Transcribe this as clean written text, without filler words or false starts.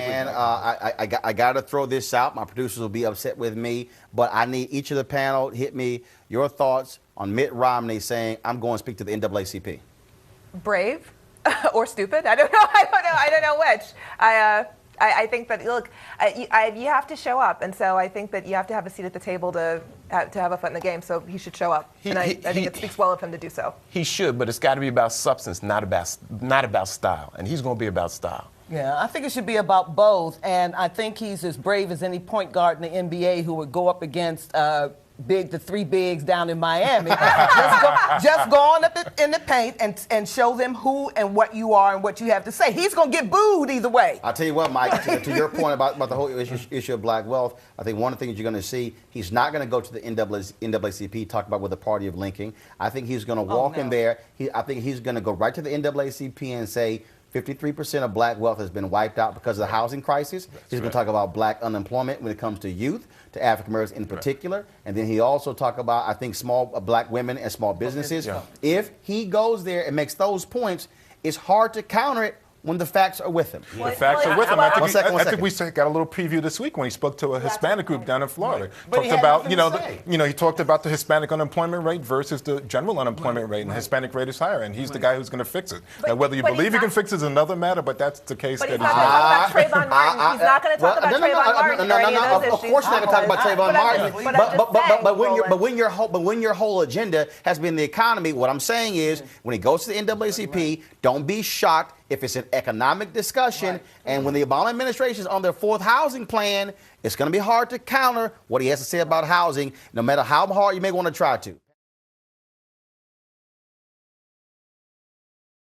And I got to throw this out. My producers will be upset with me, but I need each of the panel to hit me your thoughts on Mitt Romney saying, I'm going to speak to the NAACP. Brave or stupid? I don't know. I don't know which. I think that, look, you have to show up, and so I think that you have to have a seat at the table to have a foot in the game, so he should show up. And I think it speaks well of him to do so. He should, but it's got to be about substance, not about style, and he's going to be about style. Yeah, I think it should be about both, and I think he's as brave as any point guard in the NBA who would go up against the three bigs down in Miami. just go on up in the paint and show them who and what you are and what you have to say. He's going to get booed either way. I'll tell you what, Mike, to your point about the whole issue of black wealth, I think one of the things you're going to see, he's not going to go to the NAACP, talk about with the party of linking. I think he's going to walk in there. I think he's going to go right to the NAACP and say, 53% of black wealth has been wiped out because of the housing crisis. He's going to talk about black unemployment when it comes to youth, to African Americans in particular. And then he also talk about, I think, small black women and small businesses. If he goes there and makes those points, it's hard to counter it when the facts are with him. The facts are with him. I think we got a little preview this week when he spoke to a Hispanic group down in Florida. But talked about, he talked about the Hispanic unemployment rate versus the general unemployment rate, and the Hispanic rate is higher, and he's the guy who's going to fix it. Now, whether you believe he can fix it is another matter, but that's the case. But he's not going to talk about Trayvon Martin. He's not going to talk about Trayvon Martin or any of those issues. Of course, he's not going to talk about Trayvon Martin. But when your whole agenda has been the economy, what I'm saying is, when he goes to the NAACP, don't be shocked if it's an economic discussion, and when the Obama administration is on their fourth housing plan, it's going to be hard to counter what he has to say about housing, no matter how hard you may want to try to.